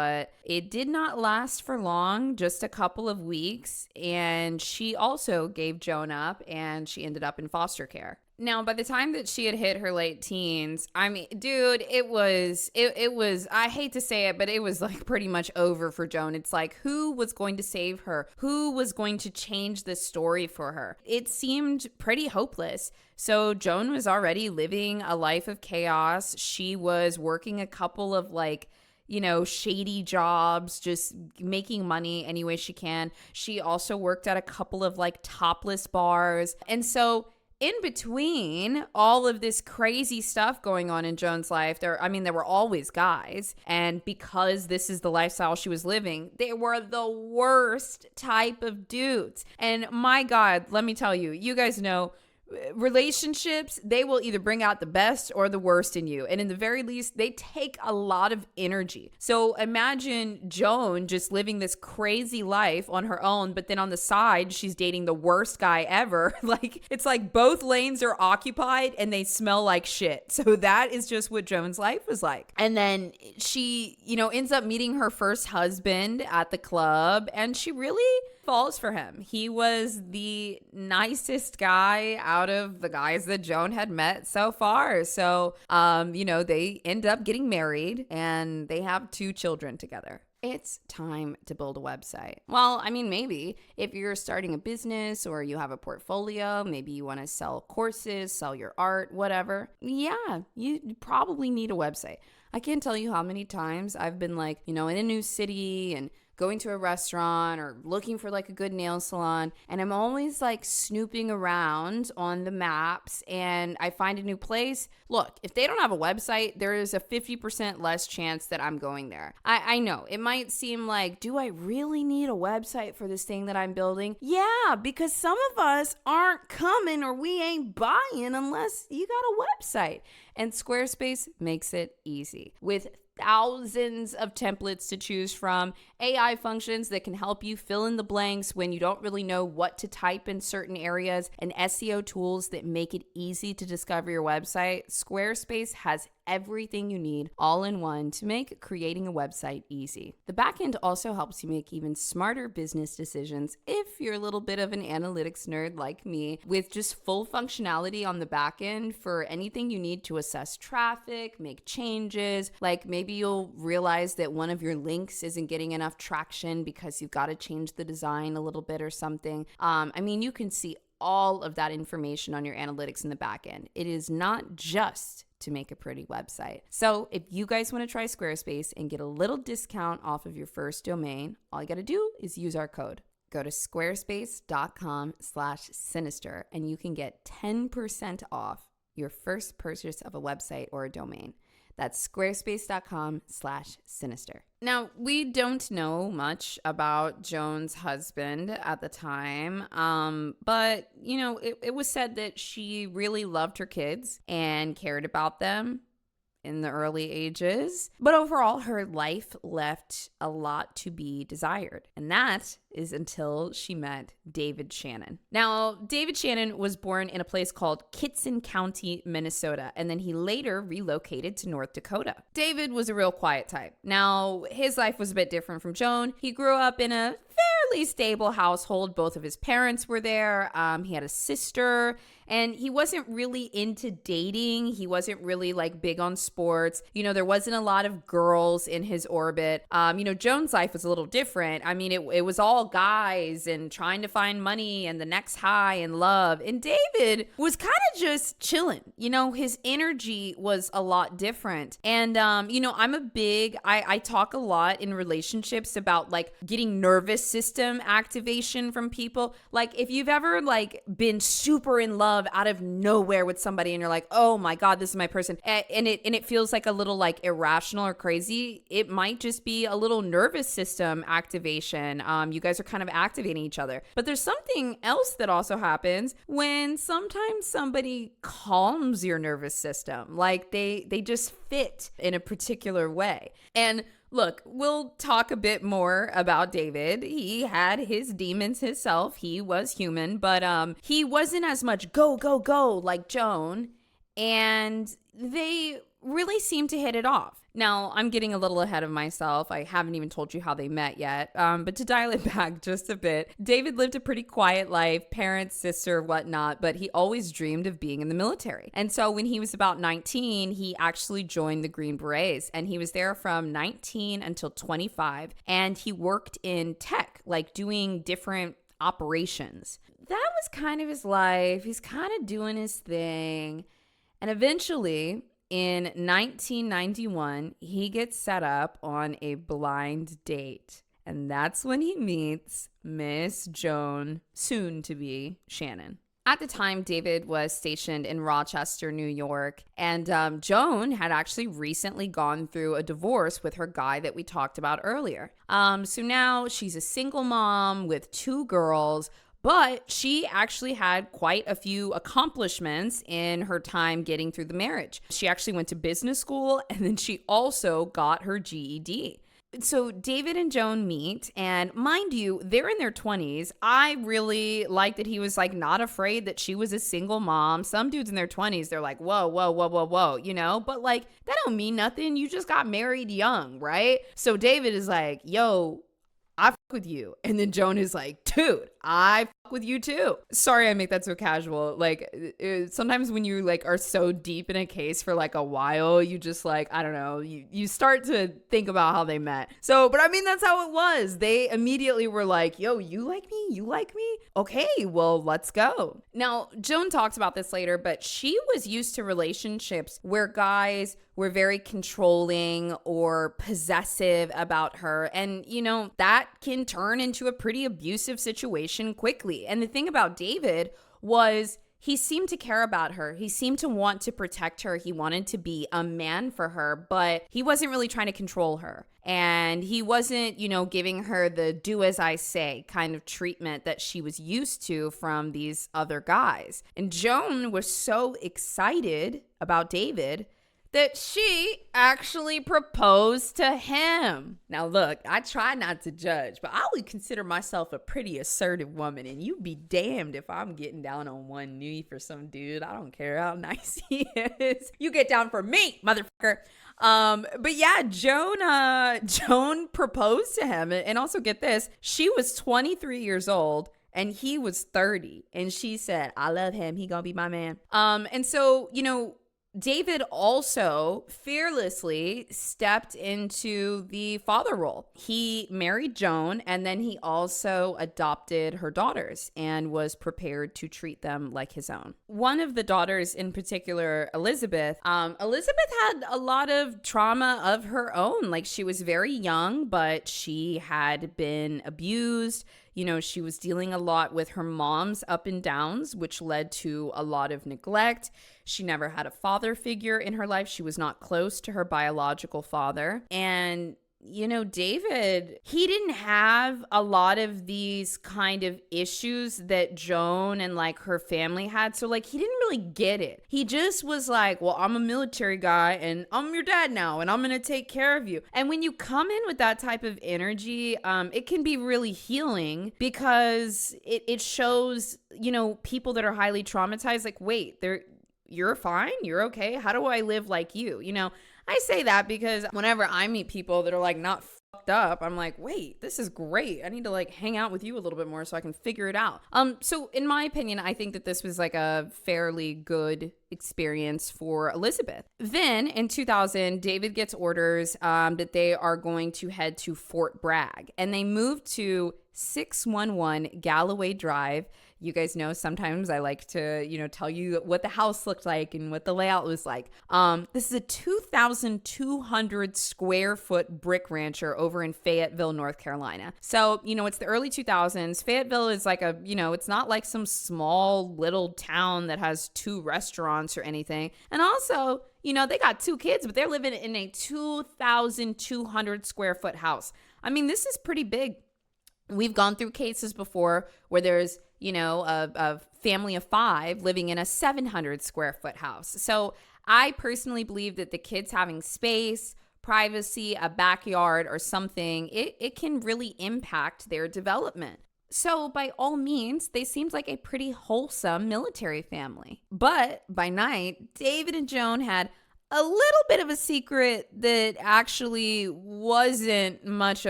But it did not last for long, just a couple of weeks. And she also gave Joan up and she ended up in foster care. Now, by the time that she had hit her late teens, I mean, dude, it was, I hate to say it, but it was like pretty much over for Joan. It's like, who was going to save her? Who was going to change this story for her? It seemed pretty hopeless. So Joan was already living a life of chaos. She was working a couple of shady jobs, just making money any way she can. She also worked at a couple of topless bars. And so in between all of this crazy stuff going on in Joan's life, there were always guys. And because this is the lifestyle she was living, they were the worst type of dudes. And my God, let me tell you, you guys know, relationships, they will either bring out the best or the worst in you. And in the very least, they take a lot of energy. So imagine Joan just living this crazy life on her own, but then on the side, she's dating the worst guy ever. It's like both lanes are occupied and they smell like shit. So that is just what Joan's life was like. And then she, ends up meeting her first husband at the club, and she really falls for him. He was the nicest guy out of the guys that Joan had met so far. So, they end up getting married and they have 2 children together. It's time to build a website. Well, maybe if you're starting a business or you have a portfolio, maybe you want to sell courses, sell your art, whatever. Yeah, you probably need a website. I can't tell you how many times I've been in a new city and going to a restaurant or looking for a good nail salon, and I'm always snooping around on the maps and I find a new place. Look, if they don't have a website, there is a 50% less chance that I'm going there. I know it might seem like, do I really need a website for this thing that I'm building? Yeah, because some of us aren't coming or we ain't buying unless you got a website. And Squarespace makes it easy with thousands of templates to choose from, AI functions that can help you fill in the blanks when you don't really know what to type in certain areas, and SEO tools that make it easy to discover your website. Squarespace has everything you need all in one to make creating a website easy. The backend also helps you make even smarter business decisions if you're a little bit of an analytics nerd like me, with just full functionality on the backend for anything you need to assess traffic, make changes, like maybe you'll realize that one of your links isn't getting enough traction because you've got to change the design a little bit or something. You can see all of that information on your analytics in the backend. It is not just to make a pretty website. So if you guys want to try Squarespace and get a little discount off of your first domain, all you got to do is use our code. Go to squarespace.com/sinister and you can get 10% off your first purchase of a website or a domain. That's squarespace.com/sinister. Now, we don't know much about Joan's husband at the time, but, it was said that she really loved her kids and cared about them in the early ages. But overall, her life left a lot to be desired. And that is until she met David Shannon. Now, David Shannon was born in a place called Kittson County, Minnesota, and then he later relocated to North Dakota. David was a real quiet type. Now, his life was a bit different from Joan. He grew up in a fairly stable household. Both of his parents were there. He had a sister, and he wasn't really into dating. He wasn't really big on sports. There wasn't a lot of girls in his orbit. Joan's life was a little different. It was all guys and trying to find money and the next high and love. And David was kind of just chilling. His energy was a lot different. And, I talk a lot in relationships about getting nervous system activation from people. If you've ever been super in love out of nowhere with somebody and you're like, oh my God, this is my person. And it feels a little irrational or crazy. It might just be a little nervous system activation. You guys are kind of activating each other. But there's something else that also happens when sometimes somebody calms your nervous system. They just fit in a particular way. And look, we'll talk a bit more about David. He had his demons himself. He was human, but he wasn't as much go, go, go like Joan. And they really seemed to hit it off. Now, I'm getting a little ahead of myself. I haven't even told you how they met yet. But to dial it back just a bit, David lived a pretty quiet life, parents, sister, whatnot, but he always dreamed of being in the military. And so when he was about 19, he actually joined the Green Berets, and he was there from 19 until 25. And he worked in tech, like doing different operations. That was kind of his life. He's kind of doing his thing. And eventually, in 1991, he gets set up on a blind date. And that's when he meets Miss Joan, soon to be Shannon. At the time, David was stationed in Rochester, New York, and Joan had actually recently gone through a divorce with her guy that we talked about earlier. So now she's a single mom with 2 girls, but she actually had quite a few accomplishments in her time getting through the marriage. She actually went to business school, and then she also got her GED. So David and Joan meet, and mind you, they're in their 20s. I really like that he was like not afraid that she was a single mom. Some dudes in their 20s, they're like, whoa, whoa, whoa, whoa, whoa, you know? But like, that don't mean nothing. You just got married young, right? So David is like, yo, I fuck with you. And then Joan is like, dude, I fuck with you too. Sorry I make that so casual. Like sometimes when you like are so deep in a case for like a while, you just like, I don't know, you start to think about how they met. So, but I mean, that's how it was. They immediately were like, yo, you like me? You like me? Okay, well, let's go. Now, Joan talks about this later, but she was used to relationships where guys were very controlling or possessive about her. And, you know, that can turn into a pretty abusive situation quickly. And the thing about David was he seemed to care about her. He seemed to want to protect her. He wanted to be a man for her, but he wasn't really trying to control her. And he wasn't, you know, giving her the do as I say kind of treatment that she was used to from these other guys. And Joan was so excited about David that she actually proposed to him. Now, look, I try not to judge, but I would consider myself a pretty assertive woman, and you'd be damned if I'm getting down on one knee for some dude. I don't care how nice he is. You get down for me, motherfucker. But yeah, Joan proposed to him, and also get this, she was 23 years old. And he was 30. And she said, I love him. He gonna be my man. And so, you know, David also fearlessly stepped into the father role. He married Joan, and then he also adopted her daughters and was prepared to treat them like his own. One of the daughters in particular, Elizabeth had a lot of trauma of her own. Like, she was very young, but she had been abused. You know, she was dealing a lot with her mom's up and downs, which led to a lot of neglect. She never had a father figure in her life. She was not close to her biological father. And you know, David, he didn't have a lot of these kind of issues that Joan and like her family had. So like, he didn't really get it. He just was like, well, I'm a military guy and I'm your dad now and I'm going to take care of you. And when you come in with that type of energy, it can be really healing because it shows, you know, people that are highly traumatized, like, wait, you're fine. You're okay. How do I live like you? You know, I say that because whenever I meet people that are like not fucked up, I'm like, wait, this is great. I need to like hang out with you a little bit more so I can figure it out. So in my opinion, I think that this was like a fairly good experience for Elizabeth. Then in 2000, David gets orders that they are going to head to Fort Bragg, and they moved to 611 Galloway Drive. You guys know sometimes I like to, you know, tell you what the house looked like and what the layout was like. This is a 2,200 square foot brick rancher over in Fayetteville, North Carolina. So, you know, it's the early 2000s. Fayetteville is like a, you know, it's not like some small little town that has 2 restaurants or anything. And also, you know, they got 2 kids, but they're living in a 2,200 square foot house. I mean, this is pretty big. We've gone through cases before where there's, you know, a family of 5 living in a 700 square foot house. So I personally believe that the kids having space, privacy, a backyard or something, it can really impact their development. So by all means, they seemed like a pretty wholesome military family. But by night, David and Joan had a little bit of a secret that actually wasn't much of